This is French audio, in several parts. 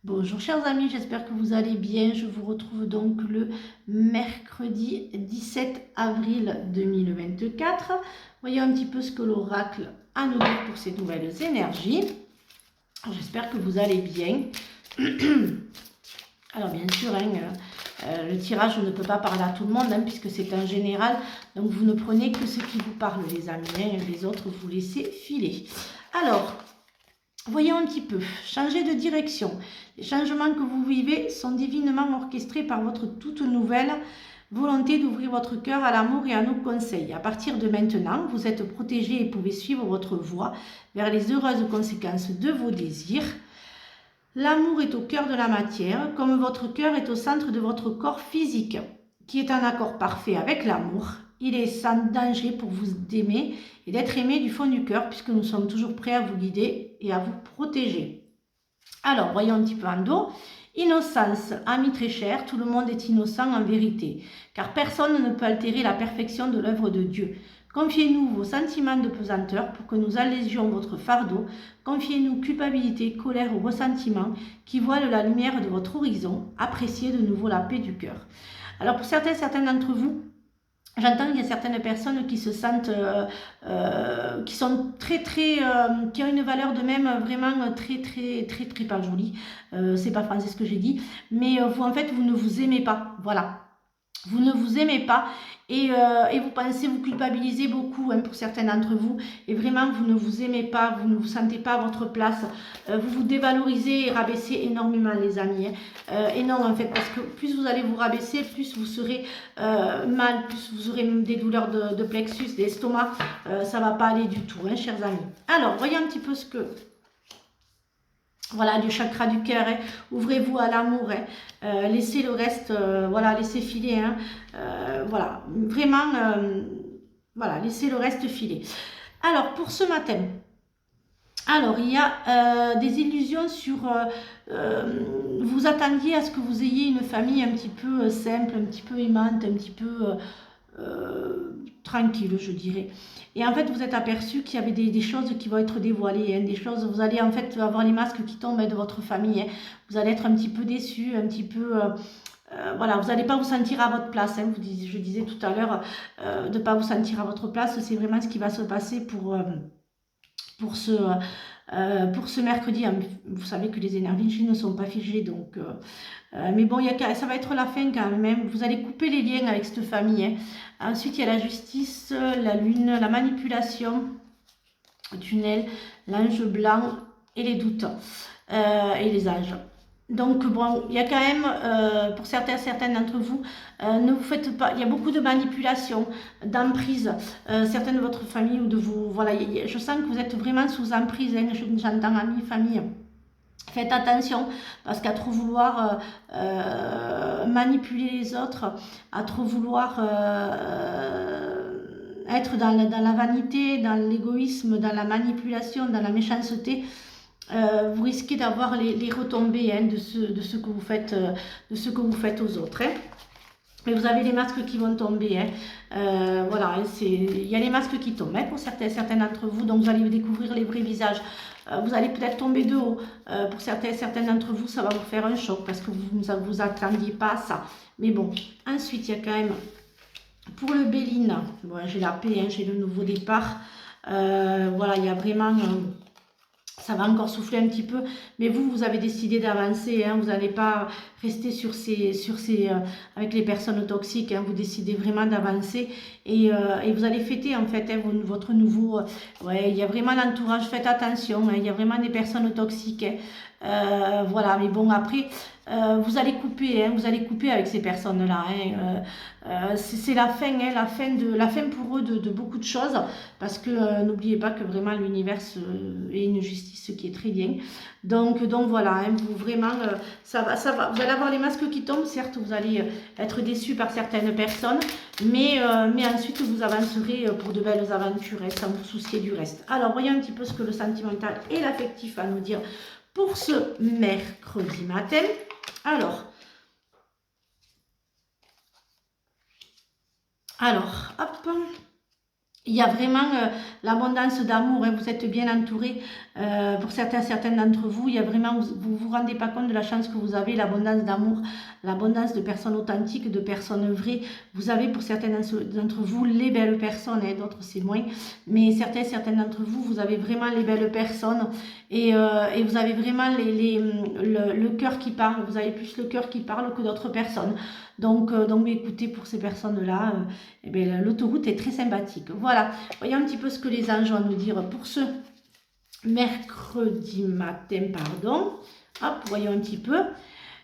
Bonjour chers amis, j'espère que vous allez bien. Je vous retrouve donc le mercredi 17 avril 2024. Voyons un petit peu ce que l'oracle a à nous dire pour ces nouvelles énergies. J'espère que vous allez bien. Alors bien sûr, le tirage ne peut pas parler à tout le monde puisque c'est un général. Donc vous ne prenez que ce qui vous parle les amis. Les autres, vous laissez filer. Alors, voyons un petit peu, changer de direction. Les changements que vous vivez sont divinement orchestrés par votre toute nouvelle volonté d'ouvrir votre cœur à l'amour et à nos conseils. À partir de maintenant, vous êtes protégé et pouvez suivre votre voie vers les heureuses conséquences de vos désirs. L'amour est au cœur de la matière, comme votre cœur est au centre de votre corps physique, qui est en accord parfait avec l'amour. Il est sans danger pour vous d'aimer et d'être aimé du fond du cœur, puisque nous sommes toujours prêts à vous guider et à vous protéger. Alors, voyons un petit peu en dos. Innocence, ami très cher, tout le monde est innocent en vérité, car personne ne peut altérer la perfection de l'œuvre de Dieu. Confiez-nous vos sentiments de pesanteur pour que nous allégions votre fardeau. Confiez-nous culpabilité, colère ou ressentiment qui voilent la lumière de votre horizon. Appréciez de nouveau la paix du cœur. Alors pour certains d'entre vous, j'entends qu'il y a certaines personnes qui se sentent, qui sont qui ont une valeur d'eux-mêmes vraiment très pas jolie. C'est pas français ce que j'ai dit, mais vous en fait vous ne vous aimez pas, voilà. Vous ne vous aimez pas et vous pensez, vous culpabilisez beaucoup pour certains d'entre vous et vraiment vous ne vous aimez pas, vous ne vous sentez pas à votre place, vous vous dévalorisez et rabaissez énormément les amis. Et non en fait parce que plus vous allez vous rabaisser, plus vous serez mal, plus vous aurez même des douleurs de plexus, d'estomac, ça va pas aller du tout chers amis. Alors voyons un petit peu ce que... Voilà, du chakra du cœur, ouvrez-vous à l'amour, laissez le reste, voilà, laissez filer, voilà, vraiment, voilà, laissez le reste filer. Alors, pour ce matin, alors, il y a des illusions sur, vous attendiez à ce que vous ayez une famille un petit peu simple, un petit peu aimante, un petit peu tranquille, je dirais. Et en fait, vous êtes aperçu qu'il y avait des choses qui vont être dévoilées, des choses, vous allez en fait avoir les masques qui tombent de votre famille. Vous allez être un petit peu déçu, un petit peu... voilà, vous n'allez pas vous sentir à votre place. Je disais tout à l'heure, de ne pas vous sentir à votre place, c'est vraiment ce qui va se passer pour ce mercredi. Vous savez que les énergies ne sont pas figées, donc... mais bon, ça va être la fin quand même. Vous allez couper les liens avec cette famille. Ensuite, il y a la justice, la lune, la manipulation, le tunnel, l'ange blanc et les doutes et les anges. Donc bon, il y a quand même, pour certains d'entre vous, ne vous faites pas, il y a beaucoup de manipulation, d'emprise, certains de votre famille ou de vous, voilà, je sens que vous êtes vraiment sous emprise, j'entends amis, famille. Faites attention, parce qu'à trop vouloir manipuler les autres, à trop vouloir être dans la vanité, dans l'égoïsme, dans la manipulation, dans la méchanceté, vous risquez d'avoir les retombées de ce que vous faites aux autres. Mais vous avez les masques qui vont tomber. Voilà, il y a les masques qui tombent pour certains d'entre vous, donc vous allez découvrir les vrais visages. Vous allez peut-être tomber de haut. Pour certains d'entre vous, ça va vous faire un choc parce que vous ne vous attendiez pas à ça. Mais bon, ensuite, il y a quand même, pour le Béline, bon, j'ai la paix, j'ai le nouveau départ. Voilà, il y a vraiment... ça va encore souffler un petit peu, mais vous avez décidé d'avancer, vous n'allez pas rester avec les personnes toxiques, vous décidez vraiment d'avancer et vous allez fêter en fait votre nouveau, ouais, il y a vraiment l'entourage, faites attention, il y a vraiment des personnes toxiques, voilà, mais bon après, vous allez couper avec ces personnes-là, c'est la fin pour eux de beaucoup de choses, parce que n'oubliez pas que vraiment l'univers est une justice qui est très bien. Donc voilà, vous vraiment, ça va, vous allez avoir les masques qui tombent, certes vous allez être déçus par certaines personnes, mais ensuite vous avancerez pour de belles aventures, sans vous soucier du reste. Alors voyons un petit peu ce que le sentimental et l'affectif a à nous dire pour ce mercredi matin. Alors, hop, il y a vraiment l'abondance d'amour, hein, vous êtes bien entouré. Pour certains d'entre vous, il y a vraiment, vous vous rendez pas compte de la chance que vous avez, l'abondance d'amour, l'abondance de personnes authentiques, de personnes vraies. Vous avez pour certains d'entre vous les belles personnes, hein, d'autres c'est moins, mais certains d'entre vous, vous avez vraiment les belles personnes et vous avez vraiment le cœur qui parle, vous avez plus le cœur qui parle que d'autres personnes. Donc écoutez, pour ces personnes-là, eh bien, l'autoroute est très sympathique. Voilà, voyons un petit peu ce que les anges ont à nous dire pour ce mercredi matin, pardon. Hop, voyons un petit peu.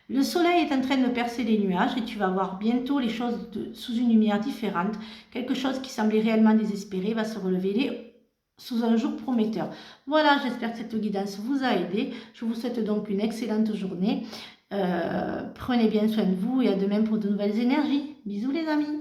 Le soleil est en train de percer les nuages et tu vas voir bientôt les choses sous une lumière différente. Quelque chose qui semblait réellement désespéré va se relever sous un jour prometteur. Voilà, j'espère que cette guidance vous a aidé. Je vous souhaite donc une excellente journée. Prenez bien soin de vous et à demain pour de nouvelles énergies. Bisous les amis.